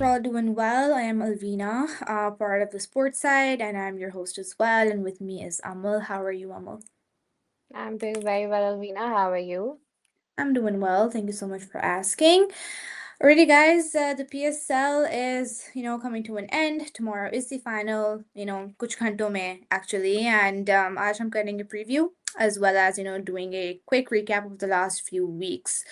all doing well. I am Alveena, part of the sports side, and I'm your host as well. And with me is Amal. How are you, Amal? I'm doing very well, Alveena. How are you? I'm doing well. Thank you so much for asking. Alrighty, guys. The PSL is, coming to an end. Tomorrow is the final. Kuch ghanton mein actually, and आज हम करेंगे preview as well as doing a quick recap of the last few weeks.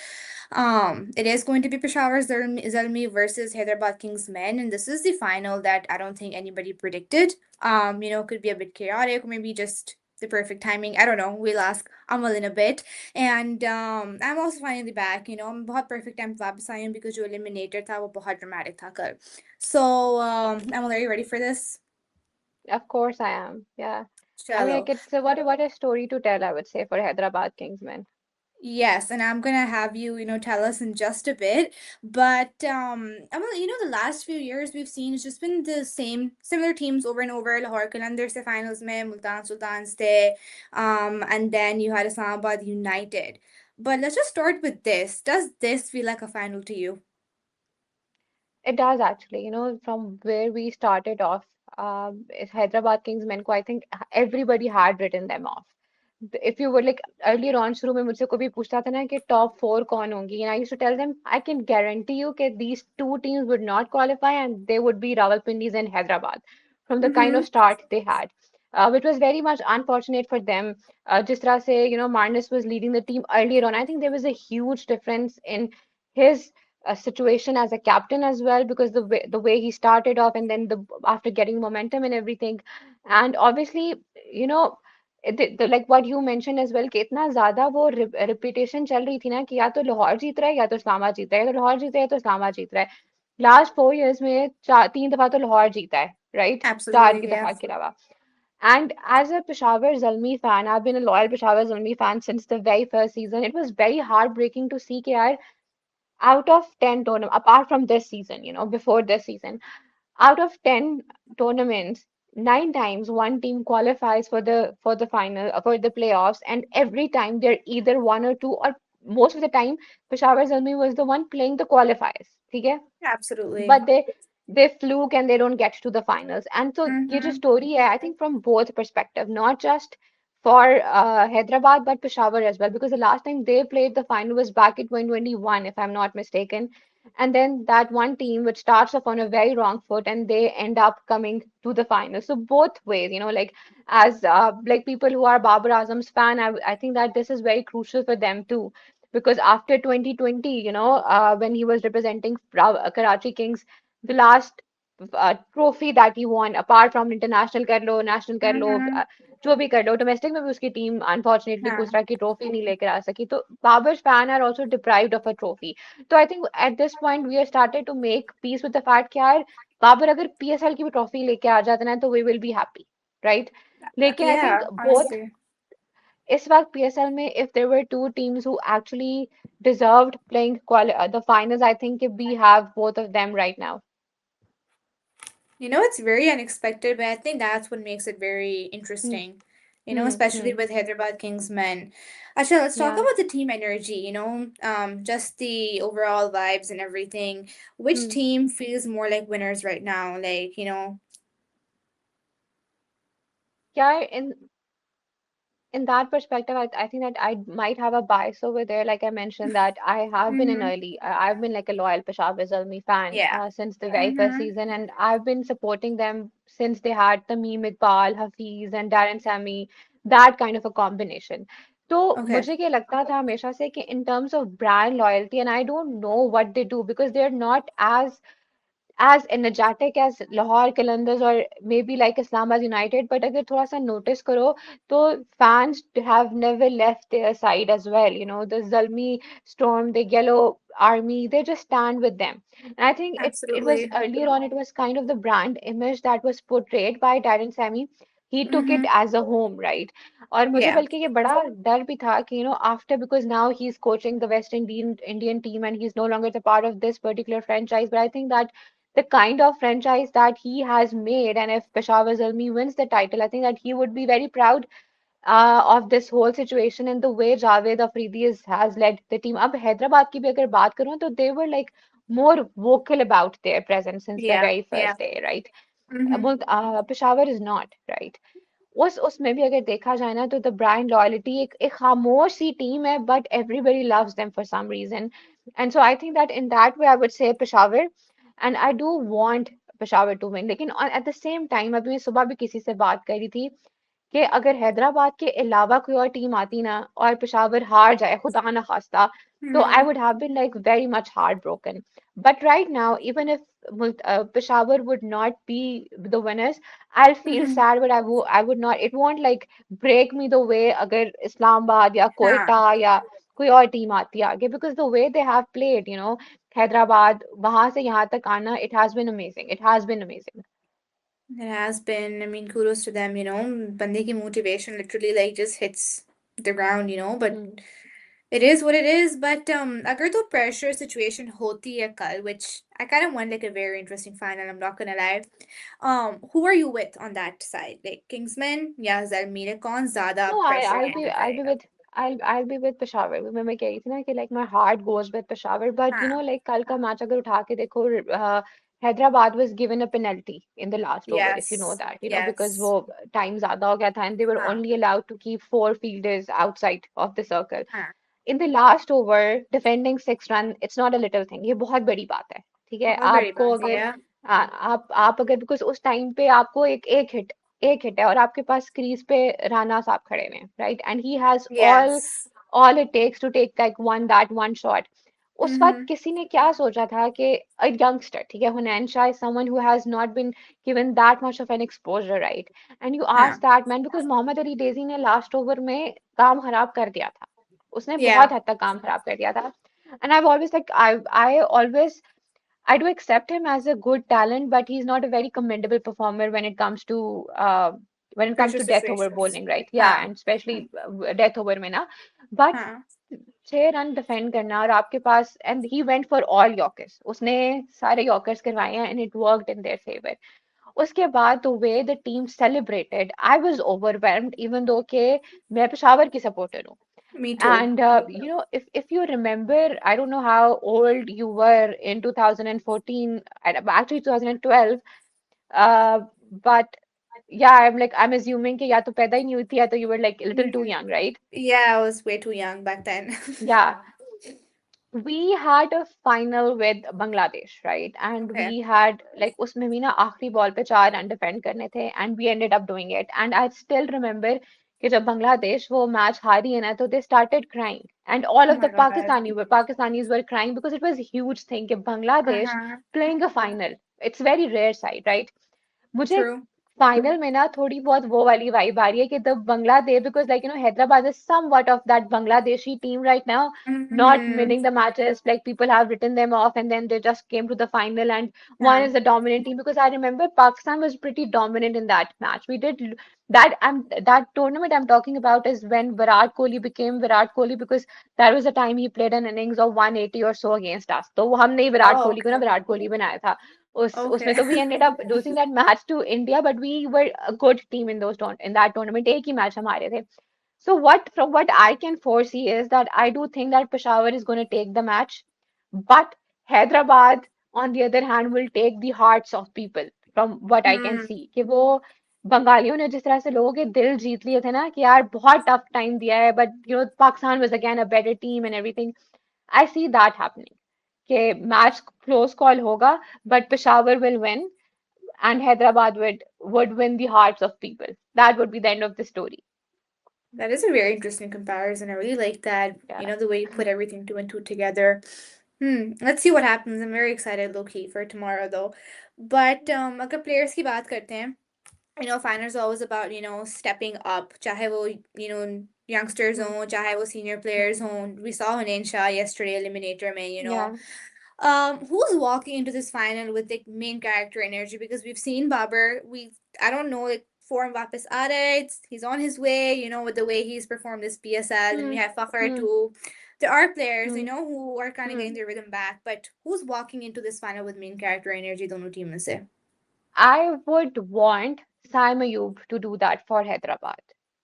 It is going to be Peshawar Zalmi versus Hyderabad Kingsmen, and this is the final that I don't think anybody predicted. Could be a bit chaotic, or maybe just the perfect timing. I don't know. We'll ask Amal in a bit. And I'm also finally back. I'm बहुत perfect time पे वापस आई हूँ because जो eliminator था वो बहुत dramatic था कल. So, Amal, are you ready for this? Of course I am. Yeah. I mean, Chalo. like it's what a story to tell, I would say, for Hyderabad Kingsmen. Yes, and I'm gonna have you, tell us in just a bit. But Amal, the last few years we've seen it's just been the same, similar teams over and over. Lahore Qalandar se finals mein, Multan Sultans the, and then you had Islamabad United. But let's just start with this. Does this feel like a final to you? It does actually, from where we started off, Hyderabad Kingsmen, को I think everybody had written them off. If you were like earlier on शुरू में मुझसे कोई भी पूछता था ना कि top four कौन होंगी, and I used to tell them I can guarantee you that these two teams would not qualify and they would be Rawalpindis and Hyderabad from the kind Mm-hmm. of start they had, which was very much unfortunate for them. जिस तरह से Marnus was leading the team earlier on, I think there was a huge difference in his situation as a captain as well because the way he started off and then the after getting momentum and everything, and obviously you know like what you mentioned as well कि इतना ज्यादा वो reputation चल रही थी ना कि या तो लाहौर जीत रहा है या तो इस्लामाबाद जीत रहा है या तो लाहौर जीत रहा है या तो इस्लामाबाद जीत रहा है. लास्ट 4 years में तीन दफा तो लाहौर जीता है, राइट, चार Absolutely, की yeah. दफा के अलावा. And as a Peshawar Zalmi fan, I've been a loyal Peshawar Zalmi fan since the very first season. It was very heartbreaking to see कि यार out of 10 tournaments, apart from this season, before this season, out of 10 tournaments, 9 times one team qualifies for the final, for the playoffs, and every time they're either one or two, or most of the time, Peshawar Zalmi was the one playing the qualifiers. ठीक है? Absolutely. But they fluke and they don't get to the finals. And so ये जो Mm-hmm. story है, I think from both perspective, not just for Hyderabad but Peshawar as well, because the last time they played the final was back in 2021, if I'm not mistaken. And then that one team which starts off on a very wrong foot and they end up coming to the final. So both ways, like as like people who are Babar Azam's fan, I think that this is very crucial for them too, because after 2020, when he was representing Karachi Kings, the last trophy that he won, apart from international कर लो, national कर लो, Mm-hmm. जो भी कर लो, domestic में भी उसकी team unfortunately Yeah. उस तरह की trophy नहीं लेकर आ सकी. तो Babar's fan are also deprived of a trophy. So I think at this point we have started to make peace with the fact कि यार बाबर अगर PSL की भी trophy लेके आ जाता ना तो we will be happy, right? लेकिन I think Yeah, both honestly. इस वक्त PSL में if there were two teams who actually deserved playing the finals, I think we have both of them right now. It's very unexpected, but I think that's what makes it very Hmm. interesting. Especially Hmm. with Hyderabad Kingsmen. Actually, let's talk Yeah. about the team energy, just the overall vibes and everything. Which Hmm. team feels more like winners right now? Yeah, in that perspective, I think that I might have a bias over there. Like I mentioned, that I have been Mm-hmm. I've been like a loyal Peshawar Zalmi fan Yeah. since the very first Mm-hmm. season, and I've been supporting them since they had Tamim Iqbal, Hafiz, and Darren Sammy, that kind of a combination. तो Okay. मुझे क्या लगता था हमेशा से कि in terms of brand loyalty, and I don't know what they do because they're not as energetic as Lahore Qalandars or maybe like Islamabad United, but अगर थोड़ा सा notice करो तो fans have never left their side as well. The Zalmi Storm, the Yellow Army, they just stand with them. And I think it was Absolutely. earlier on, it was kind of the brand image that was portrayed by Darren Sammy. He took it Mm-hmm. as a home, right? और मुझे Yeah. बल्कि ये बड़ा डर भी था कि after, because now he's coaching the West Indian team and he's no longer the part of this particular franchise, but I think that the kind of franchise that he has made, and if Peshawar Zalmi wins the title, I think that he would be very proud of this whole situation and the way Javed Afridi has led the team. अब हैदराबाद की भी अगर बात करूं तो they were like more vocal about their presence since the Yeah, very yeah. first day, right? Mm-hmm. Peshawar is not, right? उसमें भी अगर देखा जाए ना तो द ब्रांड लॉयल्टी एक खामोश सी टीम है but everybody loves them for some reason and so I think that in that way I would say Peshawar and I do want Peshawar to win लेकिन एट द सेम टाइम अभी मैं सुबह भी किसी से बात करी थी कि अगर हैदराबाद के अलावा कोई और टीम आती ना और पेशावर हार जाए खुदा ना खास्ता तो I Mm-hmm. Would have been like very much heart broken but right now even if Peshawar would not be the winners I'll feel Mm-hmm. sad but I would not it won't like break me the way अगर Islamabad या हाँ, कोयटा या कोई और team आती है आगे because the way they have played you know Hyderabad वहां से यहाँ तक आना it has been amazing it has been amazing it has been. I mean, kudos to them, you know. Bande ki motivation literally like just hits the ground, you know. But Hmm. it is what it is. But agar to pressure situation hoti hai kal, which I kind of want like a very interesting final. I'm not gonna lie. Who are you with on that side? Like Kingsman या Zalmi कौन ज़्यादा No, pressure handle I'll be करेगा? with I'll be with Peshawar. मैं कह रही थी ना कि like my heart goes with Peshawar, but you know हाँ, like कल का मैच अगर उठा के देखो Hyderabad was given a penalty in the last over if you know yes, that you know because yes, वो time ज़्यादा हो गया था and they were हाँ, only allowed to keep four fielders outside of the circle. हाँ, In the last over, defending 6 run, it's not a little thing. ये बहुत बड़ी बात है ठीक है बहुत बड़ी आपको बात है अगर यार. आप अगर बिकॉज उस टाइम पे आपको एक हिट है और आपके पास क्रीज पे राणा साहब खड़े हुए हैं right and he has Yes. all it takes to take like one shot उस वक्त Mm-hmm. किसी ने क्या सोचा था कि a youngster ठीक है हुनैन Shah is someone who has not been given that much of an exposure right and you हाँ, ask that man because Mohammad Ali Daisy ने लास्ट ओवर में काम खराब कर दिया था उसने yeah. बहुत हद तक काम खराब कर दिया था and I've always like I always I do accept him as a good talent, but he's not a very commendable performer when it comes Pressure to death over situations. bowling, right? Yeah, हाँ, and especially death over में ना. But हाँ. 6 run defend करना और आपके पास and he went for all Yorkers. उसने सारे Yorkers करवाए हैं and it worked in their favor. उसके बाद the way the team celebrated, I was overwhelmed even though कि मैं पेशावर की supporter हूँ. Me too. And you know, if you remember, I don't know how old you were in 2014, actually 2012, but yeah, I'm assuming कि या तो पैदा ही नहीं हुई थी या तो you were like a little too Mhm. young, right? Yeah, I was way too young back then. Yeah, we had a final with Bangladesh, right? And Okay. we had like उसमें भी ना आखिरी बॉल पे 4 run defend करने थे and we ended up doing it. And I still remember कि जब बांग्लादेश वो मैच हारी है ना तो they started crying and all Oh of the my God. Pakistanis were crying because it was a huge thing कि Bangladesh Uh-huh. playing a final. It's very rare sight, right? मुझे True. Final में ना थोड़ी बहुत वो वाली vibe आ रही है कि the Bangladesh because like you know Hyderabad is somewhat of that Bangladeshi team right now not Mm-hmm. winning the matches like people have written them off and then they just came to the final and one Huh. is the dominant team because I remember Pakistan was pretty dominant in that match we did that tournament I'm talking about is when Virat Kohli became Virat Kohli because that was the time he played an innings of 180 or so against us तो वो हमने ही Virat Oh, Kohli को ना okay. Virat Kohli बनाया था उस Okay. उसमें तो we ended up losing that match to India but we were a good team in in that tournament एक ही मैच हम हारे थे so what I can foresee is that I do think that Peshawar is going to take the match, but Hyderabad, on the other hand, will take the hearts of people from what I can Hmm. see. कि वो बंगालियों ने जिस तरह से लोगों के दिल जीत लिए थे ना कि यार बहुत टफ टाइम दिया है but you know Pakistan was again a better team and everything. I see that happening. कि मैच क्लोज कॉल होगा but Peshawar will win and Hyderabad would win the hearts of people. That would be the end of the story. That is a very interesting comparison. I really like that. You Yeah. know, the way you put everything two and two together. Let's see what happens. I'm very excited, low key, for tomorrow though. But अगर players की बात करते हैं, you know, finals are always about, you know, stepping up. चाहे वो, you know, youngsters Hmm. हों, चाहे वो senior players Hmm. हों. We saw Hunain Shah yesterday eliminator में, you know. Yeah. Who's walking into this final with like main character energy? Because we've seen Babar. I don't know, like form वापस आ रहा है. He's on his way, you know, with the way he's performed this PSL. And we Hmm. have Fakhr Hmm. too. There are players, you Hmm. know, who are kind of getting Hmm. their rhythm back. But who's walking into this final with main character energy? दोनों team में से. I would want Sai Ayub to do that for Hyderabad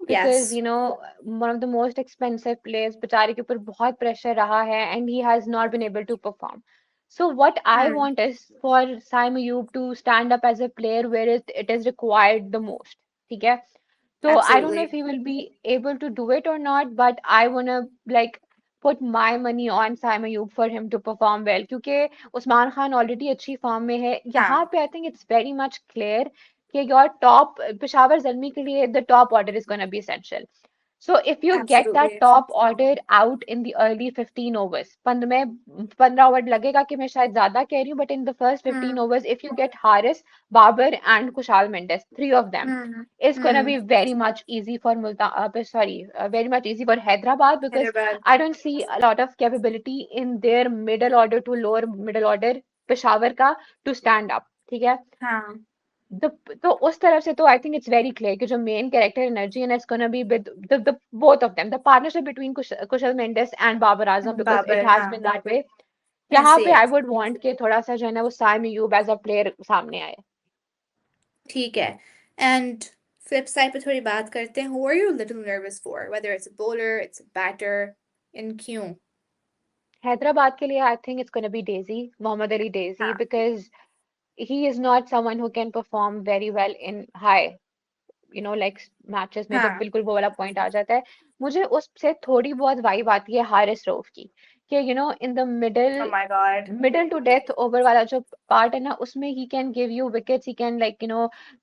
because Yes. you know one of the most expensive players बेचारे के ऊपर बहुत pressure रहा है and he has not been able to perform. So what I Hmm. want is for Saim Ayub to stand up as a player where it is required the most. ठीक है? So I don't know if Absolutely. he will be able to do it or not, but I wanna like put my money on Saim Ayub for him to perform well. क्योंकि Usman Khan already अच्छी form में है. हाँ. यहाँ पे I think it's very much clear कि your top Peshawar जल्मी के लिए the top order is gonna be essential. So if you get that Absolutely. top order out in the early 15 overs, 15 over लगेगा कि मैं शायद ज्यादा कह रही हूँ, but in the first 15 Hmm. overs, if you get Haris, Babar, and Kushal Mendes, three of them, Hmm. it's gonna Hmm. be very much easy for very much easy for Hyderabad because Hyderabad. I don't see a lot of capability in their middle order to lower middle order Peshawar का to stand up. ठीक है? हाँ. the तो उस तरफ से तो I think it's very clear कि जो main character energy and it's gonna be with the both of them, the partnership between Kushal Mendes and Babar Azam, because it Babar. has हाँ. been that way. यहाँ ऐसे ही पे है. I would want कि थोड़ा सा जो है ना वो Saim Ayub as a player सामने आए. ठीक है. And flip side पे थोड़ी बात करते हैं. Who are you a little nervous for? Whether it's a bowler, it's a batter, and क्यों? हैदराबाद के लिए I think it's gonna be Daisy, Mohammad Ali Daisy, हाँ. because he is not someone who can perform very well in high like matches में तो हाँ. बिल्कुल वो वाला पॉइंट आ जाता है. मुझे उससे थोड़ी बहुत वाइब आती है हारिस रऊफ की कि in the Oh middle my God. Middle to death over वाला जो पार्ट है ना उसमें he can give you wickets, he can like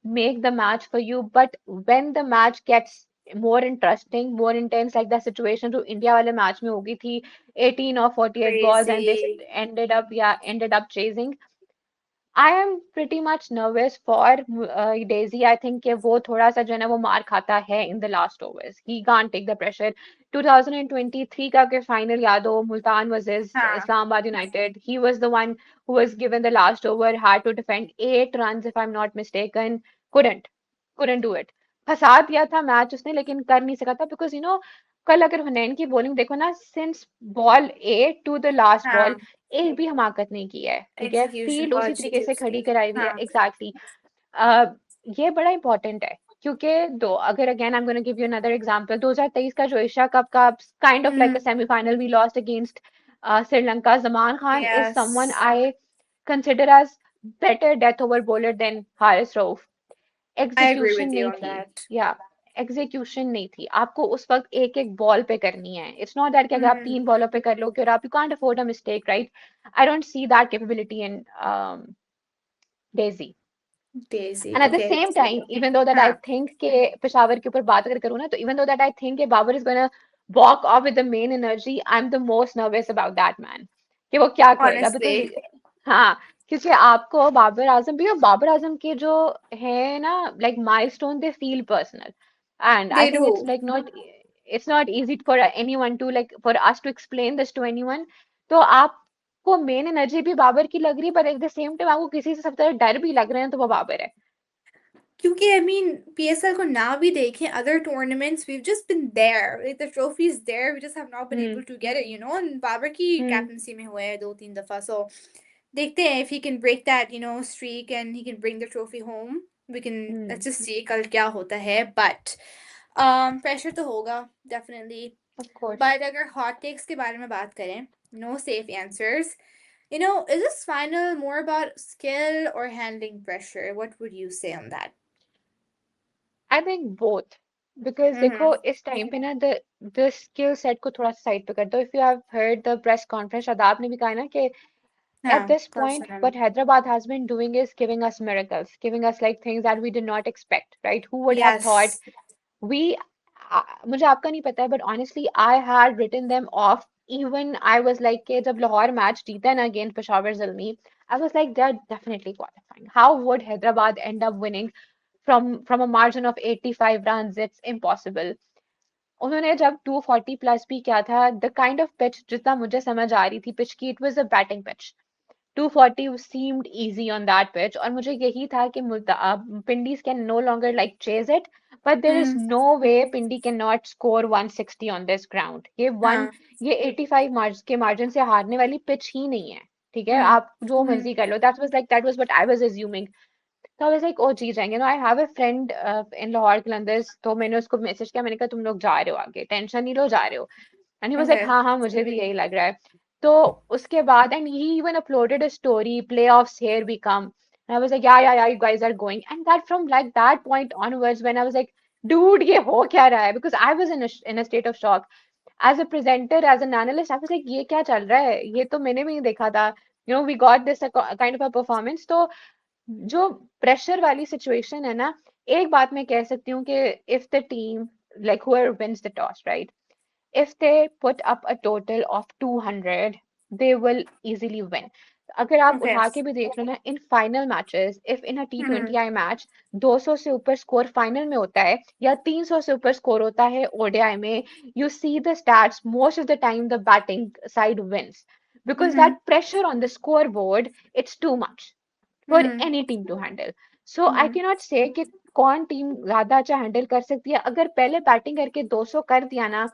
make the match for you, but when the match gets more interesting more intense like the situation जो India वाले match में हो गई थी 18 और 48 balls and this Crazy. Ended up chasing. I am pretty much nervous for Daisy. I think कि वो थोड़ा सा जो है ना वो मार खाता है in the last overs. He can't take the pressure. 2023 का के फाइनल याद हो, मुल्तान वर्सेस हाँ. Islamabad United, he was the one who was given the last over, had to defend 8 runs if I'm not mistaken. couldn't couldn't do it. फंसा दिया था match उसने लेकिन कर नहीं सका था बिकॉज कल अगर हुनैन की बॉलिंग देखो ना, since ball a to the last ball हाँ. एक भी हमाकत नहीं की है. ठीक है? Execution फील्ड बहुत उसी अच्छी तरीके थी से उसकी. खड़ी कराई हुई है. हाँ. एग्जैक्टली. ये बड़ा इंपॉर्टेंट है क्योंकि दो अगर again I am gonna give you another example, 2023 का जो एशिया कप का kind of like a Hmm. Semifinal we lost against Sri Lanka. Zaman Khan is someone Yes. I consider as better death over bowler than Haris Rauf. I agree execution with you नहीं on थी. that. या execution नहीं थी. आपको उस वक्त एक एक बॉल पे करनी है. इट्स नॉट दैट कि अगर आप Hmm. 3 बॉलों पे कर लोगे और आप you can't afford a mistake, right? I don't see that capability in Daisy. Daisy. And at the Okay. Same time even though that I हाँ. थिंक के पेशावर के ऊपर बात अगर करूँ ना, तो even though that I think के Babar is gonna walk off with the main energy, I am the most nervous about that man कि वो क्या करेगा. बिकॉज Honestly, हाँ, क्योंकि आपको बाबर आजम भी, और बाबर आजम के जो है ना like milestone, they feel personal. And I they think it's do. Like not, it's not easy for anyone to like for us to explain this to anyone. तो आपको मेन एनर्जी भी बाबर की लग रही है, पर एट द सेम टाइम आपको किसी से सब तरह डर भी लग रहे हैं, तो वो बाबर है. क्योंकि I mean PSL को ना भी देखें other tournaments we've just been there, like the trophy is there, we just have not been hmm. able to get it, you know, and Babar की हम्म. कैप्टनसी में हुए हैं 2-3 दफा. So देखते हैं if he can break that, you know, streak and he can bring the trophy home. We can, hmm. let's just see कल क्या होता है. But pressure तो होगा definitely. Of course. But अगर hot takes के बारे में बात करें, no safe answers. You know, is this final more about skill or handling pressure? What would you say on that? I think both. Because देखो Mm-hmm. इस time पे ना द स्किल सेट को थोड़ा साइड पे कर दो. If you have heard the press conference, Shadab ने भी कहा है ना कि at हाँ, this point personally. what Hyderabad has been doing is giving us miracles, giving us like things that we did not expect, right? Who would have thought Yes. we मुझे आपका नहीं पता है, but honestly I had written them off. Even I was like कि जब Lahore match जीता ना against Peshawar Zalmi, I was like they're definitely qualifying. How would Hyderabad end up winning from a margin of 85 runs? It's impossible. उन्होंने जब 240 plus भी किया था, the kind of pitch जितना मुझे समझ आ रही थी पिच की, it was a batting pitch. 240 seemed easy on that pitch, और मुझे यही था कि Pindis can no longer like chase it, but there is Mm, no way Pindi cannot score 160 on this ground. हाँ. ये 85 मार्ज के मार्जिन से हारने वाली पिच ही नहीं है. ठीक है? Mm, आप जो मर्जी कर लो. That was what I was assuming. तो आई वाज लाइक ओ जीत जाएंगे. No, I have a friend in Lahore Qalandars, तो मैंने उसको मैसेज किया, मैंने कहा तुम लोग जा रहे हो आगे, टेंशन नहीं लो, जा रहे हो. And he was like okay. हाँ हाँ मुझे भी यही लग रहा है. तो उसके बाद and he even uploaded a story playoffs here we come and I was like yeah you guys are going and that from like that point onwards when I was like dude ये हो क्या रहा है because I was in a state of shock as a presenter as an analyst I was like ये क्या चल रहा है ये तो मैंने भी नहीं देखा था we got this kind of a performance तो जो प्रेशर वाली सिचुएशन है ना एक बात मैं कह सकती हूँ कि if the team like whoever wins the toss right if they put up a total of 200 they will easily win अगर आप Okay. उठा के भी देख लो ना in final matches if in a Hmm. T20I match 200 से ऊपर स्कोर फाइनल में होता है या 300 से ऊपर स्कोर होता है ODI में you see the stats most of the time the batting side wins because Hmm. that pressure on the scoreboard it's too much for Hmm. any team to handle so I Hmm. cannot say कि कौन team ज्यादा अच्छा handle कर सकती है अगर पहले batting करके 200 कर दिया ना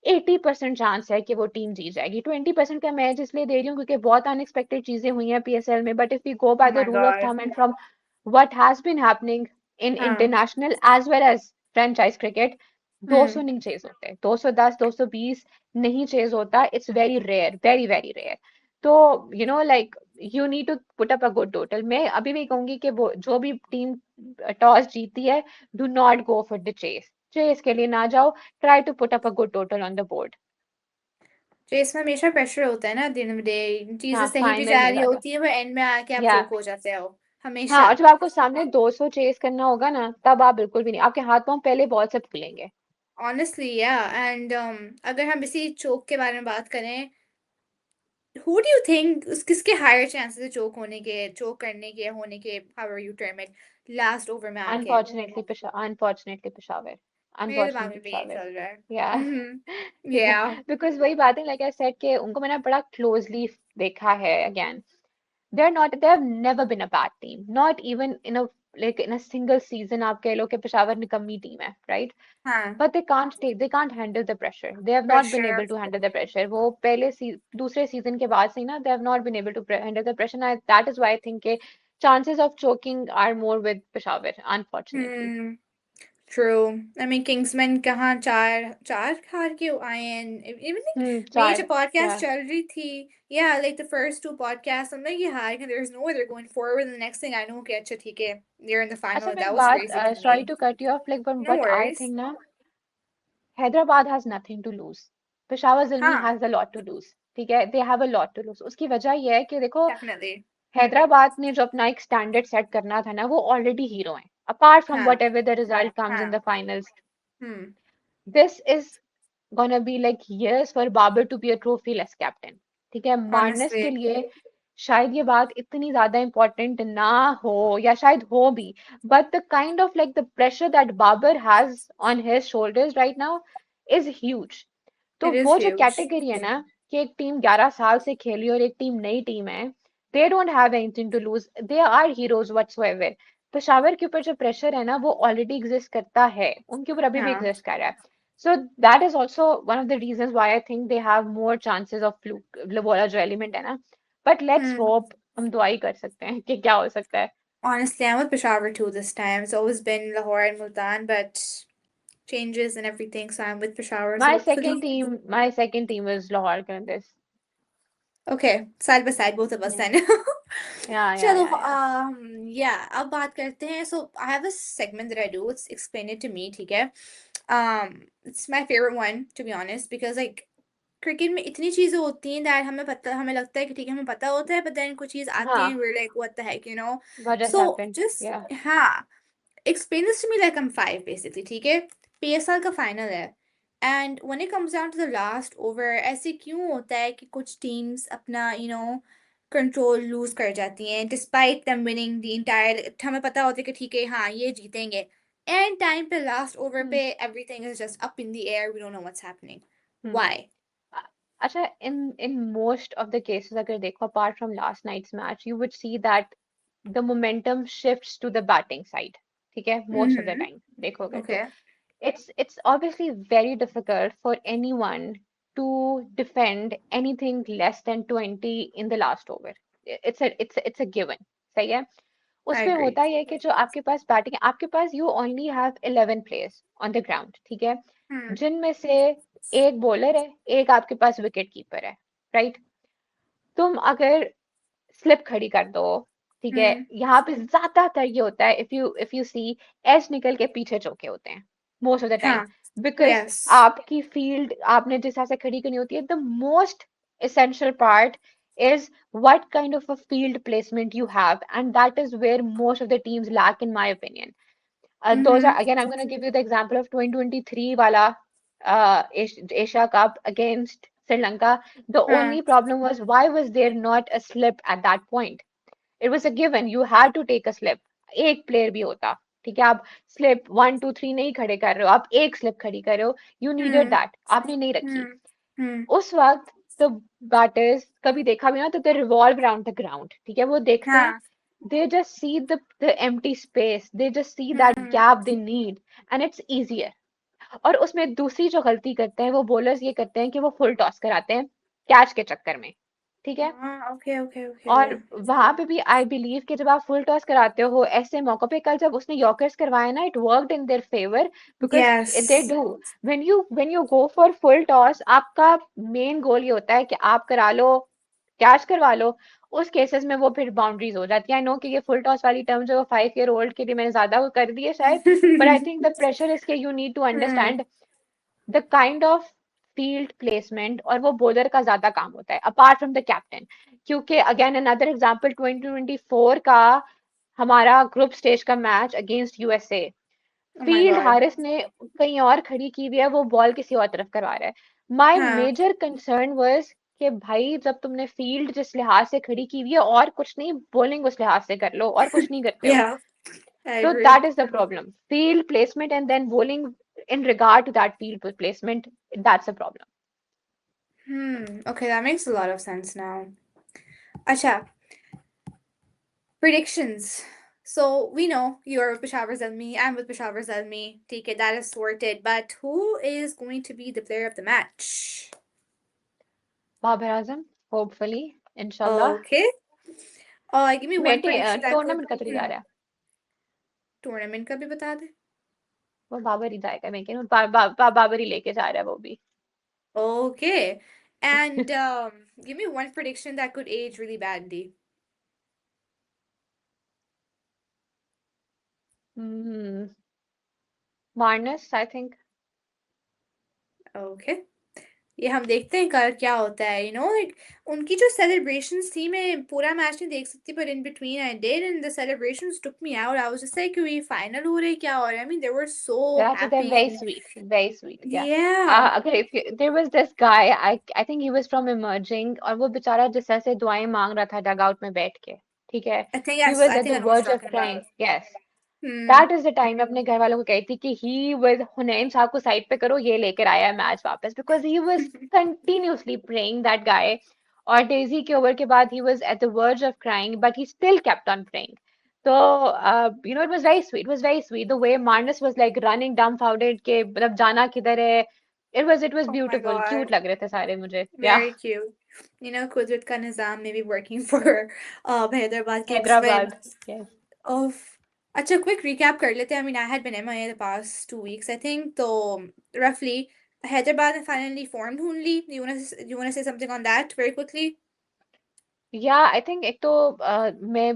80% चांस है कि वो टीम जीत जाएगी 20% का मैं इसलिए दे रही हूँ क्योंकि बहुत अनएक्सपेक्टेड चीजें हुई हैं PSL में but if we go Oh by the my rule of God. Thumb and from what has been happening in हाँ. International as well as franchise cricket Hmm. 200 नहीं चेज होते 210 220 नहीं चेज होता it's very rare very very rare तो like you need to put up a good total मैं अभी भी कहूंगी कि वो जो भी टीम टॉस जीती है do not go for the chase के लिए ना जाओ try to put up a good total on the board तो इसमें हमेशा प्रेशर होता है ना, दिन में डे चीजें हाँ सही भी फाइनल जा में रही ज्यादा होती है, पर एंड में आके आप या चोक हो जाते हो हाँ हमेशा। और जब आपको सामने 200 चेस करना होगा ना तब आप बिल्कुल भी नहीं आपके हाथ पांव पहले बॉल से फूलेंगे ऑनेस्टली या एंड अगर हम इसी चोक के बारे में बात करें, हु डू यू थिंक किसके हायर चांसेस है चोक होने के, चोक करने के, होने के, how you term it, last over में आके? अनफॉर्चुनेटली पेशावर मेरे दिमाग अनफॉर्चुनेटली में भी यही पेशावर चल रहा है। या या बिकॉज वही बात है लाइक आई सेड कि उनको मैंने बड़ा क्लोजली देखा है again they have never been a bad team not even in a single season आप कह लो कि पेशावर निकम्मी टीम है right हाँ, but they can't handle the pressure they have not been pressure. able to handle the pressure वो दूसरे season के बाद से ही ना they have not been able to handle the pressure and that is why I think के chances of choking are more with Peshawar unfortunately hmm, true. I mean Kingsman कहाँ चार चार हार के आए हैं। इवन लाइक मेरी चार जब पॉडकास्ट yeah चल रही थी, या like the first two podcast, हम लाइक ये हार के there is no way they are going forward, the next thing I know कि अच्छा ठीक है, दे आर इन द अच्छा फाइनल, मैं एक दैट वाज बात crazy for me. sorry to cut you off like but no what I worries. think ना Hyderabad has nothing to lose Peshawar Zalmi हाँ, has a lot to lose ठीक है they have a lot to lose उसकी वजह ये है कि देखो डेफिनेटली। हैदराबाद ने जो अपना एक स्टैंडर्ड सेट करना था ना वो ऑलरेडी हीरो हैं अपार्ट फ्रॉम हाँ, whatever the result comes in हाँ। The finals hmm. This is gonna be like years for Babar to be a trophyless captain ठीक है मार्नस ऑनेस्टली के लिए शायद ये बात इतनी ज्यादा इंपॉर्टेंट ना हो या शायद हो भी but the kind of like the pressure that Babar has on his shoulders right now is huge तो इट इज वो जो ह्यूज। कैटेगरी है ना कि एक टीम 11 साल से खेली और एक टीम नई टीम है they don't have anything to lose they are heroes whatsoever Peshawar के ऊपर जो प्रेशर है ना वो ऑलरेडी एग्जिस्ट करता है उनके ऊपर अभी भी हाँ। एग्जिस्ट कर रहा है so that is also one of the reasons why I think they have more chances of fluke वो वाला जो एलिमेंट है ना बट लेट्स हम्म। होप हम दुआ ही कर सकते हैं कि क्या हो सकता है Honestly, I'm with Peshawar too this time. It's always been Lahore and Multan, but changes and everything, so I'm with Peshawar. So hopefully, my second team is Lahore Qandas okay, side by side, both of us yeah then. Chalo, yeah yeah, अब बात करते हैं. So I have a segment that I do. It's explain it to me, ठीक है? It's my favorite one to be honest because like cricket में इतनी चीजें होती हैं दैट हमें लगता है कि ठीक है हमें पता होता है, but then कुछ चीज आती हाँ हैं, we're like what the heck, you know? what just So happened just yeah हाँ, explain this to me like I'm five basically, ठीक है? PSL का फाइनल है, and when it comes down to the last over, ऐसे क्यों होता है कि कुछ टीम्स अपना कंट्रोल लूज कर जाती हैं despite them winning the entire, हमें पता होता है कि ठीक है हाँ ये जीतेंगे, एंड टाइम पे लास्ट ओवर Hmm. पे everything is just up in the air, we don't know what's happening. Hmm. Why? अच्छा in most of the cases अगर देखो apart from last night's match you would see that the momentum shifts to the batting side ठीक है most of the Mm-hmm. time देखोगे तो Okay. it's obviously very difficult for anyone to defend anything less than 20 in the last over it's a given सही है I उसमें agree. होता ही है कि जो आपके पास बैटिंग है आपके पास you only have 11 players on the ground ठीक है Hmm. जिनमें से एक बॉलर है एक आपके पास विकेट कीपर है राइट तुम अगर स्लिप खड़ी कर दो, ठीक है, Hmm. यहाँ पे ज्यादातर ये होता है, इफ यू सी, एज निकल के पीछे चौके होते हैं most of the time, Huh. Because Yes. आपकी फील्ड आपने जिस हिसाब से खड़ी करनी होती है, the most essential part is what kind of a field placement you have, and that is where most of the teams lack, in my opinion. Those Mm-hmm. are, again, I'm going to give you the example of 2023 wala Asia Cup against Sri Lanka. The Huh. only problem was, why was there not a slip at that point? It was a given, you had to take a slip. एक player भी होता, ठीक है, आप slip 1 2 3 नहीं खड़े कर रहे हो, आप एक स्लिप खड़ी कर रहे हो, यू नीडेड Hmm. दैट, आपने नहीं रखी। Hmm. Hmm. उस वक्त द बैटर्स, कभी देखा भी ना, तो दे रिवॉल्व अराउंड द ग्राउंड, ठीक है, वो देखते हैं, Huh. They just see the empty space, they just see that Hmm. Gap they need, and it's easier. और उसमें दूसरी जो गलती करते हैं वो बॉलर्स ये करते हैं कि वो फुल टॉस कराते हैं कैच के चक्कर में, ठीक है। Ah, okay, okay, और okay. वहां पे भी आई बिलीव कि जब आप फुल टॉस कराते हो ऐसे मौकों पे, कल जब उसने यॉर्कर्स करवाए ना, it worked in their favour, because they Yes. Do, when you go for full toss, आपका मेन गोल ये होता है कि आप करा लो, कैच करवा लो। उस केसेस में वो फिर बाउंड्रीज हो जाती है। आई नो कि ये फुल टॉस वाली टर्म जो 5 ईयर ओल्ड के लिए मैंने ज्यादा वो कर दी है शायद, but I think the pressure is के you need to Hmm. Understand the kind of field placement, और वो बॉलर का ज्यादा काम होता है अपार्ट फ्रॉम द कैप्टन। क्योंकि अगेन अनदर एग्जांपल 2024 का हमारा ग्रुप स्टेज का match against USA, Oh my field God. Haris ने कहीं और खड़ी की हुई है, वो बॉल किसी और तरफ करवा रहा है। My Huh. Major concern was कि भाई जब तुमने फील्ड जिस लिहाज से खड़ी की हुई है, और कुछ नहीं, बॉलिंग उस लिहाज से कर लो, और कुछ नहीं करते हो। Yeah, I So agree. that is the problem. Field placement and then bowling in regard to that field placement, that's a problem. Hmm. Okay, that makes a lot of sense now. Acha, predictions. So we know you're with Peshawar Zalmi, I'm with Peshawar Zalmi. Take it, that is sorted. But who is going to be the player of the match? Babar Azam, hopefully, inshallah. Okay. Give me one prediction that could. Tournament का तरीका Hmm. रहा है, tournament का भी बता दे. वो बाबर ही जाएगा, मैं कह रही हूँ बाबर ही लेके जा रहा है वो भी। Okay. And give me one prediction that could age really badly. Hmm, Marnus I think. Okay. ये हम देखते हैं कल क्या होता है, like उनकी जो celebrations थी, मैं पूरा मैच नहीं देख सकती, but in between I did, and the celebrations took me out. I was just like, ये final हो रही क्या हो रहा है? I mean, they were so They're happy. very sweet, yeah. Yeah. अगर there was this guy, I think he was from emerging, और वो बेचारा जिस तरह से दुआएं मांग रहा था डगआउट में बैठ के, ठीक है, I think he yes, was I at think the I know what verge you're of talking crying, about. yes. Hmm. That is the time, मैं अपने घर वालों को कही थी कि ही वाज, हुनैन साहब को साइड पे करो, ये लेकर आया है मैच वापस, because he was continuously praying that guy. और डेजी के ओवर के बाद he was at the verge of crying, but he still kept on praying. तो it was very sweet, it was very sweet the way Marnus was like running dumbfounded के, मतलब जाना किधर है। It was Oh my beautiful, God. Cute लग रहे थे सारे मुझे, या Very cute. Kudrat ka nizam may be working for Hyderabad Kingsmen. Hyderabad, yes. Of अच्छा, quick recap कर लेते हैं. I mean, I had been MIA the past 2 weeks, I think. So roughly, Hyderabad finally formed only. You wanna say something on that very quickly? या I think एक तो मैं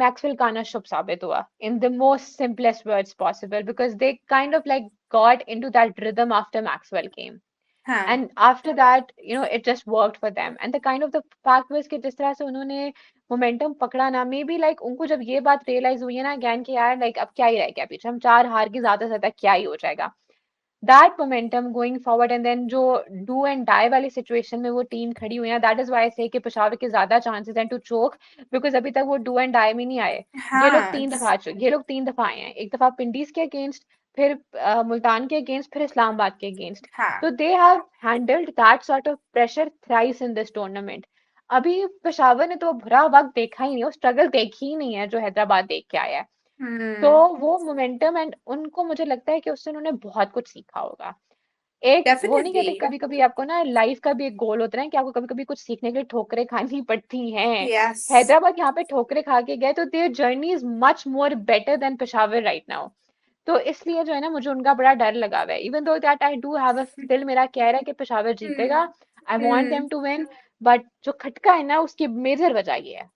Maxwell का आना शुभ साबित हुआ in the most simplest words possible, because they kind of like got into that rhythm after Maxwell came, हाँ. and after that it just worked for them, and the kind of the fact was कि जिस तरह से उन्होंने momentum पकड़ा ना, may be like उनको जब ये बात रियलाइज हुई है ना अगैन कि यार लाइक अब क्या ही रह गया पीछे, हम 4 हार की ज्यादा से ज्यादा क्या ही हो जाएगा, that momentum going forward, and then जो डू एंड डाई वाली सिचुएशन में वो टीम खड़ी हुई है, दैट इज व्हाई से कि पेशावर के ज्यादा चांसेस हैं टू चोक, बिकॉज अभी तक वो डू एंड डाई में नहीं आए। हाँ. ये लोग 3 दफा आए हैं, एक दफा पिंडीज के अगेंस्ट, फिर मुल्तान के अगेंस्ट, फिर इस्लामाबाद के अगेंस्ट। हाँ. तो they have handled that sort of pressure thrice in this tournament. अभी पेशावर ने तो बुरा वक्त देखा ही नहीं, वो स्ट्रगल देखी ही नहीं है जो हैदराबाद देख के आया है। तो Hmm. वो मोमेंटम एंड उनको मुझे लगता है कि उससे उन्होंने बहुत कुछ सीखा होगा। एक वो नहीं कहते, Definitely. कभी कभी आपको ना लाइफ का भी एक गोल होता है ना कि आपको कभी कभी कुछ सीखने के लिए ठोकरें खानी पड़ती हैं। Yes. हैदराबाद यहाँ पे ठोकरें खा के गए, तो their journey is much more better than Peshawar right now. तो इसलिए जो है ना, मुझे उनका बड़ा डर लगा हुआ है, even though that I do have a, दिल मेरा कह रहा है कि पेशावर जीतेगा। Hmm. I want Hmm. them to win, but जो खटका है ना उसकी मेजर वजह ये है.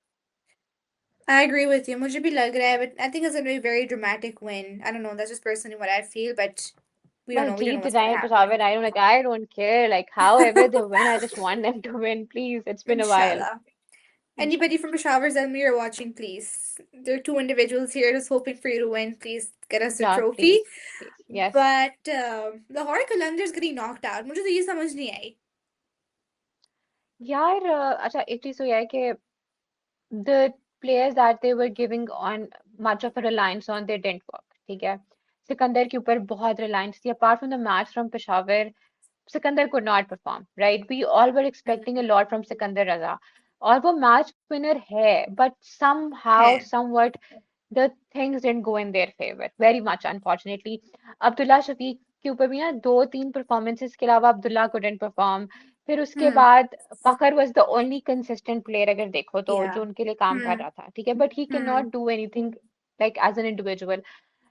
I agree with you. मुझे भी लग रहा है, but I think it's gonna be a very dramatic win. I don't know. That's just personally what I feel, but we don't बस know. We don't know Jeet what's gonna जाए happen. Peshawar. I don't care like however they win. I just want them to win, please. It's been a while. Inshallah. Anybody Inshallah. from Peshawar Zalmi you're watching, please. There are two individuals here just hoping for you to win. Please get us a Yeah, trophy. please, please. Yes. But Lahore Qalandars getting knocked out. मुझे तो ये समझ नहीं आई. यार अच्छा एक चीज तो ये है कि the players that they were giving on much of a reliance on they didn't work. ठीक है. सिकंदर के ऊपर बहुत reliance थी. Apart from the match from Peshawar, Sikandar could not perform, right? We all were expecting a lot from Sikandar Raza. और वो match winner है, but somehow, है. somewhat, the things didn't go in their favor. Very much, unfortunately. Abdullah Shafique के ऊपर भी ना दो तीन परफॉर्मेंसेस के अलावा अब्दुल्ला couldn't perform. फिर उसके Hmm. बाद फखर was the only consistent player अगर देखो तो Yeah. जो उनके लिए काम कर Hmm. रहा था, ठीक है? But he Hmm. cannot do anything like as an individual.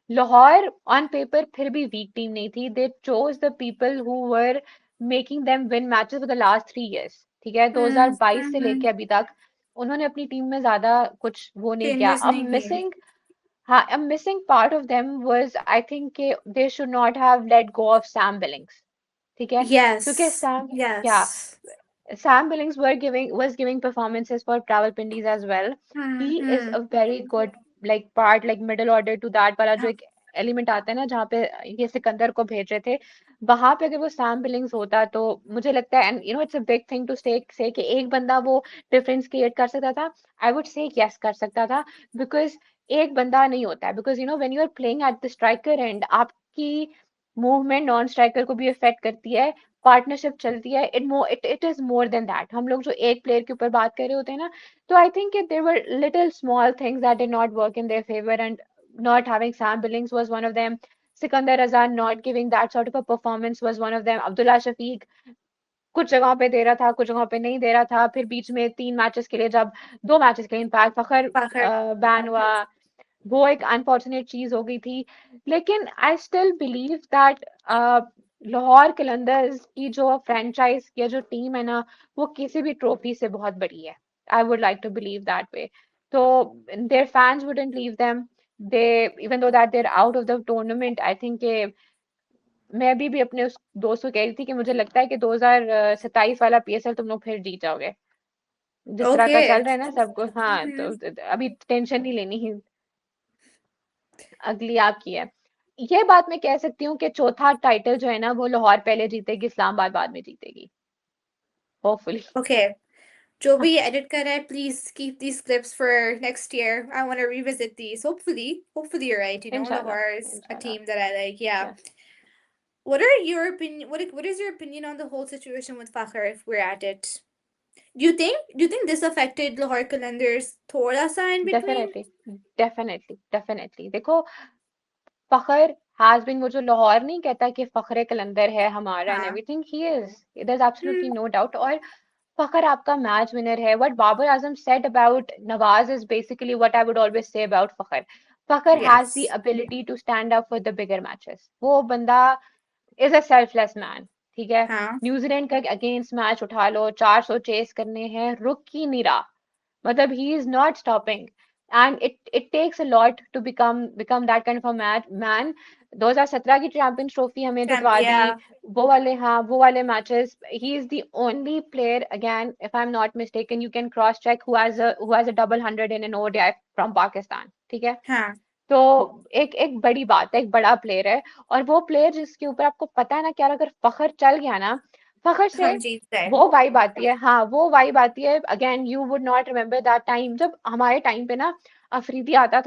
Lahore on paper फिर भी वीक टीम नहीं थी. They chose the people who were making them win matches for the last 3 years. ठीक है, Hmm. 2022 से Hmm. लेके अभी तक उन्होंने अपनी टीम में ज्यादा कुछ वो नहीं किया. Changes अब नहीं किए. मिसिंग, हाँ, a missing part of them was I think कि they should not have let go of Sam Billings. ठीक है, क्योंकि Yes. Sam, yeah, Yes. Sam Billings was giving performances for Rawalpindis as well. Hmm. He is Hmm. a very good like part like middle order to that वाला जो हाँ. एक element आता है ना जहाँ पे ये सिकंदर को भेज रहे थे, वहां पे अगर वो सैम बिलिंग्स होता तो मुझे लगता है and it's a big thing to say कि एक बंदा वो डिफरेंस क्रिएट कर सकता था. आई वुड से यस कर सकता था बिकॉज एक बंदा नहीं होता है because when you are playing at the striker end आपकी मूवमेंट नॉन स्ट्राइकर को भी इफेक्ट करती है. पार्टनरशिप चलती है. It is more than that. हम लोग जो एक प्लेयर के ऊपर बात कर रहे होते हैं ना, तो I think there were little small things that did not work in their favour and not having Sam Billings was one of them. Sikandar Raza not giving that sort of a performance was one of them. Abdullah Shafiq कुछ जगहों पे दे रहा था, कुछ जगहों पे नहीं दे रहा था. फिर बीच में 3 मैचेस के लिए जब 2 मैचेस के लिए इनफैक्ट फखर Fakhr. बैन हुआ, वो एक अनफॉर्चुनेट चीज हो गई थी. लेकिन I still believe that Lahore Qalandars की जो फ्रेंचाइज या जो टीम है ना, वो किसी भी ट्रॉफी से बहुत बड़ी है. I would like to believe that way. तो their fans wouldn't leave them. They even though that they're out of the tournament, I think मैं अभी भी अपने उस दोस्त को कह रही थी कि मुझे लगता है कि 2027 वाला पीएसएल तुम लोग फिर जीत जाओगे. जिस तरह का चल Okay. रहा है ना सब कुछ, हाँ, तो Hmm. अभी टेंशन नहीं लेनी है. अगली आपकी है. ये बात मैं कह सकती हूँ कि चौथा टाइटल जो है ना वो लाहौर पहले जीतेगी, इस्लामाबाद बाद में जीतेगी, होपफुली. Okay. जो भी edit कर रहा है, please keep these clips for next year. I want to revisit these. Hopefully you're right. You know, इंशाल्लाह. Lahore is a इंशाल्लाह. team that I like. Yeah. या What are your opinion? What is your opinion on the whole situation with Fakhr if we're at it? Do you think this affected Lahore Kalandar's थोड़ा सा in between? Definitely, definitely, definitely. देखो, फखर has been, वो जो लाहौर नहीं कहता कि फखरे कलंदर है हमारा एंड हाँ. Everything, he is, there is Hmm. Absolutely no doubt. और फखर आपका मैच विनर है. What Babar Azam said about Nawaz is basically what I would always say about Fakhar. Fakhar has the Yes. Ability to stand up for the bigger matches. वो बंदा is a selfless man. ठीक है, हाँ. New Zealand का against match उठा लो, 400 chess करने हैं, रुक ही नहीं रहा. मतलब he is not stopping, and it takes a lot to become that kind of a man. 2017 की चैंपियंस ट्रॉफी हमें जितवा दी. Yeah. वो वाले, हाँ, वो वाले matches. He is the only player, again if I am not mistaken, you can cross check, who has a double hundred in an ODI from Pakistan. ठीक है, हाँ. तो एक एक बड़ी बात है, एक बड़ा प्लेयर है. और वो प्लेयर जिसके ऊपर आपको पता है ना कि यार अगर फखर चल गया ना, फखर से हम जीत गए. वो वाइब आती है. हाँ, वो वाइब आती है. Again you would not remember that time जब हमारे टाइम पे ना अफरीदी आता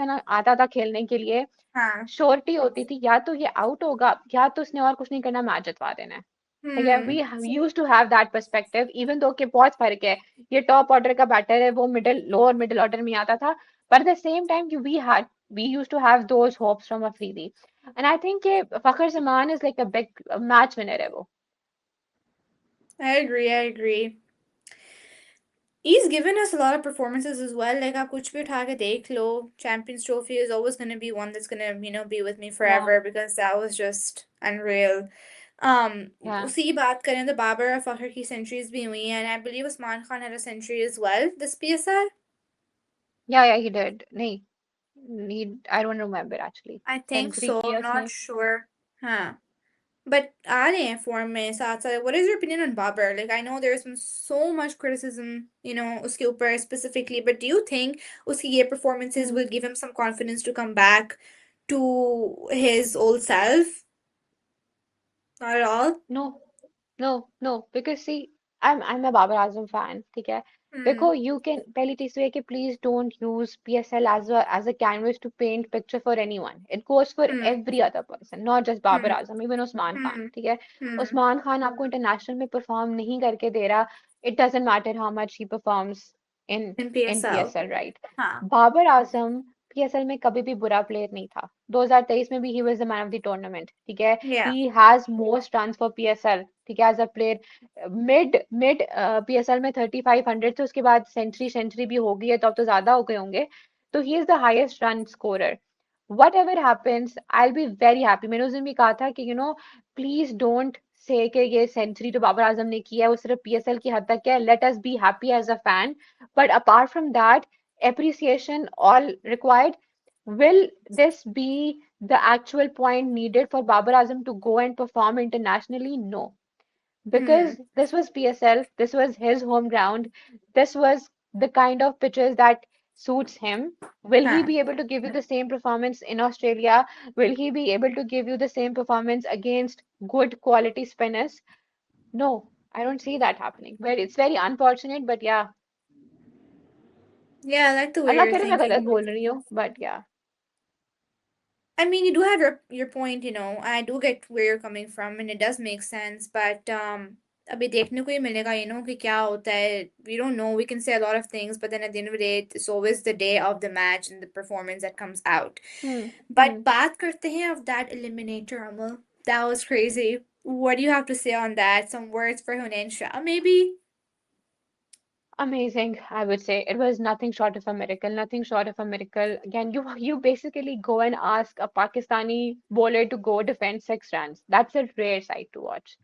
था खेलने के लिए. हाँ. श्योरिटी होती थी या तो ये आउट होगा या तो उसने और कुछ नहीं करना, मैच जितवा देना है. ठीक है, we Hmm. Used to have that perspective even though कि बहुत फर्क है. ये टॉप ऑर्डर का बैटर है, वो मिडिल लोअर मिडिल ऑर्डर में आता था. but at the same time we used to have those hopes from Afridi. And I think Fakhar Zaman is like a big match winner है वो. I agree. I agree. He's given us a lot of performances as well. Like आप कुछ भी उठा के देख लो, Champions Trophy is always going to be one that's going to be with me Yeah. forever because that was just unreal. Yeah, उसी की बात करें तो बाबर और फखर की सेंचुरीज भी हुई हैं, and I believe Usman Khan had a century as well this PSL. yeah, he did. नहीं, I don't remember actually. I think century so, की है I'm not उसने? sure. हाँ, but आ रहे हैं form में साथ साथ. What is your opinion on Babar? Like, I know there's been so much criticism, उसके ऊपर specifically, but do you think उसकी ये performances Hmm. will give him some confidence to come back to his old self? Not at all. No, no, because see, I'm a Babar Azam fan, ठीक है? देखो, Hmm. you can पहली चीज तो ये कि please don't use PSL as a canvas to paint picture for anyone. It goes for Hmm. every other person, not just Babar Hmm. Azam, even Usman Khan, Hmm. ठीक है? Hmm. Usman Khan आपको international में perform नहीं करके दे रहा. It doesn't matter how much he performs in In in PSL. PSL, right? हाँ. Babar Azam PSL में कभी भी बुरा प्लेयर नहीं था. 2023 में भी he was the man of the tournament, ठीक है? Yeah. He has most runs for PSL, ठीक है, as a player. Mid PSL में 3500 थे, उसके बाद सेंचुरी भी हो गई है, तो अब तो ज्यादा हो गए होंगे. तो ही is the highest run scorer. What ever happens, I will be very happy. मैंने उस दिन भी कहा था कि प्लीज डोंट से कि ये सेंचुरी जो बाबर आजम ने किया है वो सिर्फ PSL की हद तक है. Let us be happy as a fan, but apart from that, appreciation all required. Will this be the actual point needed for Babar Azam to go and perform internationally? No, Hmm. because this was PSL, this was his home ground, this was the kind of pitches that suits him. Will he हाँ. be able to give you the same performance in Australia? Will he be able to give you the same performance against good quality spinners? No, I don't see that happening. Well, it's very unfortunate, but yeah, Yeah, I like the way Allah you're करे मैं गलत thinking. बोल रही हूँ, but yeah. I mean, you do have your point, I do get where you're coming from, and it does make sense, but अभी देखने को ही मिलेगा, कि क्या होता है. We don't know. We can say a lot of things, but then at the end of the day, it's always the day of the match and the performance that comes out. Hmm. But Hmm. बात करते हैं of that eliminator, Amal. That was crazy. What do you have to say on that? Some words for Hunain Shah, maybe? Amazing, I would say. It was nothing short of a miracle, nothing short of a miracle. Again, you basically go and ask a Pakistani bowler to go defend 6 runs. That's a rare sight to watch.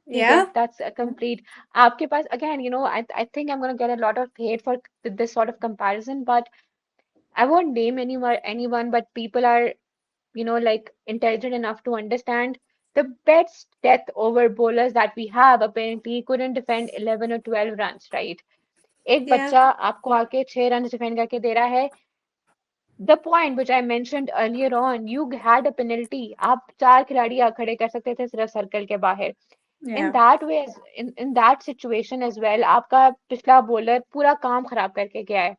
ठीक है, Yeah? that's a complete. आपके पास again, I think I'm gonna get a lot of hate for this sort of comparison, but I won't name anyone, but people are, like intelligent enough to understand the best death over bowlers that we have apparently couldn't defend 11 or 12 runs, right? एक Yeah. बच्चा आपको आके 6 run defend करके दे रहा है. The point which I mentioned earlier on, you had a penalty. आप 4 खिलाड़ी खड़े कर सकते थे सिर्फ सर्कल के बाहर. In Yeah. That way, in that situation as well, आपका पिछला बॉलर पूरा काम खराब करके गया है.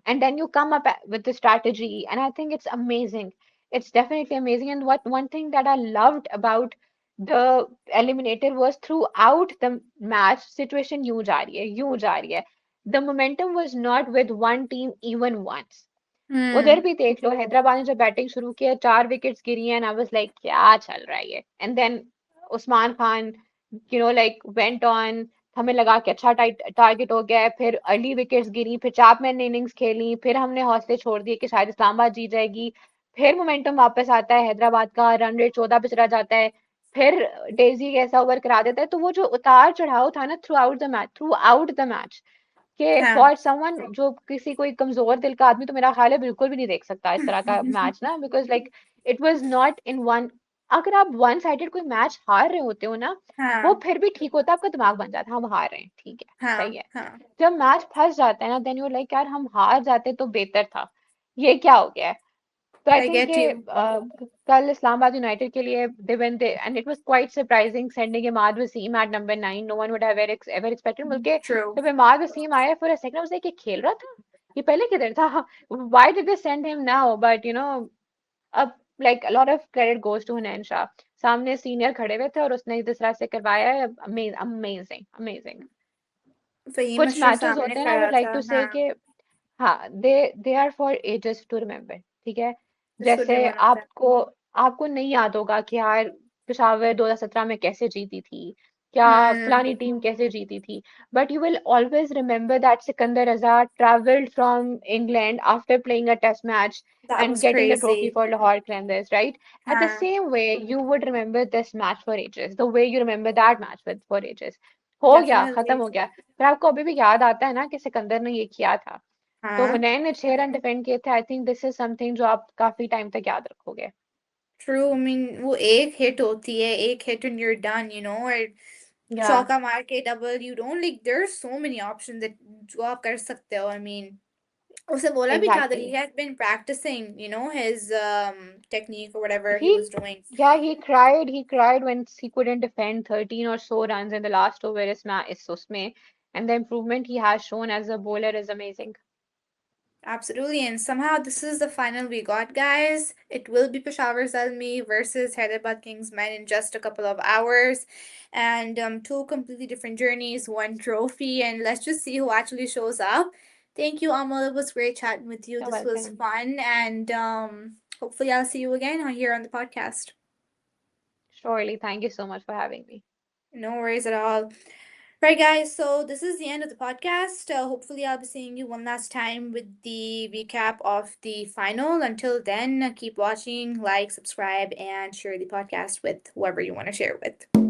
And then you come up with the strategy, and I think it's amazing. It's definitely amazing. And what one thing that I loved about the eliminator was throughout the match, situation यूं जा रही है, यूं जा रही है. The momentum was not with one team even once. उधर Hmm. भी देख लो, हैदराबाद ने जब बैटिंग शुरू किया 4 विकेट्स गिरी एंड आई वाज लाइक क्या चल रहा है ये. And then Usman Khan like went on. हमें लगा कि अच्छा टारगेट हो गया है. फिर अर्ली विकेट्स गिरी, फिर चैपमैन ने इनिंग्स खेली, फिर हमने हौसले छोड़ दिए कि शायद इस्लामाबाद जीत जाएगी. फिर मोमेंटम वापस आता है हैदराबाद का, रन रेट 14 पे चला जाता है. फिर डेजी ऐसा ओवर करा देता है. तो वो जो उतार चढ़ाव था ना थ्रू आउट द मैच, कि हाँ. फॉर समवन जो किसी कोई कमजोर दिल का आदमी, तो मेरा ख्याल है बिल्कुल भी नहीं देख सकता इस तरह का मैच ना, because like it was not in one. अगर आप वन साइडेड कोई मैच हार रहे होते हो ना, वो हाँ. फिर भी ठीक होता, आपका दिमाग बन जाता हम हार रहे हैं, ठीक है, सही हाँ. है. हाँ. जब मैच फंस जाता है ना, देन यू लाइक यार हम हार जाते तो बेहतर था, ये क्या हो गया है. तो आई I थिंक get कि you. कल इस्लामाबाद यूनाइटेड के लिए they when they and it was quite surprising sending Imad Wasim at number 9. No one would have ever expected. बल्कि True. जब इमाद वसीम आया for a second, I was like ये खेल रहा था, ये पहले किधर था, why did they send him now. But अब like a lot of credit goes to हुनैन Shah. सामने सीनियर खड़े हुए थे और उसने जिस तरह से करवाया है, अमेजिंग अमेजिंग. फ़हीम कुछ अशरफ मैचेस सामने होते हैं ना, आई खड़ा वुड लाइक था, टू से हाँ। कि हाँ, they are for ages to remember, ठीक है. This would be जैसे one of them. आपको आपको नहीं याद होगा कि यार पेशावर 2017 में कैसे जीती थी. क्या फलानी Hmm. टीम कैसे जीती थी. But you will always remember that Sikandar Raza traveled from England after playing a test match That and was getting the trophy crazy. for Lahore Cranberries, right? At the Huh. same way, you would remember this match for ages, the way you remember that match with for ages. हो गया, खत्म Definitely. हो गया. पर आपको अभी भी याद आता है ना कि सिकंदर ने ये किया था. तो Huh. हुनैन ने 6 रन डिफेंड किए थे. I think this is something जो आप काफी टाइम तक याद रखोगे. True. I mean, वो एक hit होती है, एक hit and you're done, or या चौका मार के double, you don't like. There's so many options that जो आप कर सकते हो. I mean, उसे बोला भी था that exactly. he had been practicing, his technique or whatever he He, was doing. yeah, he cried. He cried when he couldn't defend 13 or so runs in the last over is उसमें, and the improvement he has shown as a bowler is amazing. Absolutely, and somehow this is the final we got, guys. It will be Peshawar Zalmi versus Hyderabad Kingsmen in just a couple of hours, and two completely different journeys, one trophy, and let's just see who actually shows up. Thank you, Amal. It was great chatting with you. You're This was welcome. fun, and hopefully I'll see you again here on the podcast. Surely. Thank you so much for having me. No worries at all. Right, guys, so this is the end of the podcast. Hopefully, I'll be seeing you one last time with the recap of the final. Until then, keep watching, like, subscribe, and share the podcast with whoever you want to share it with.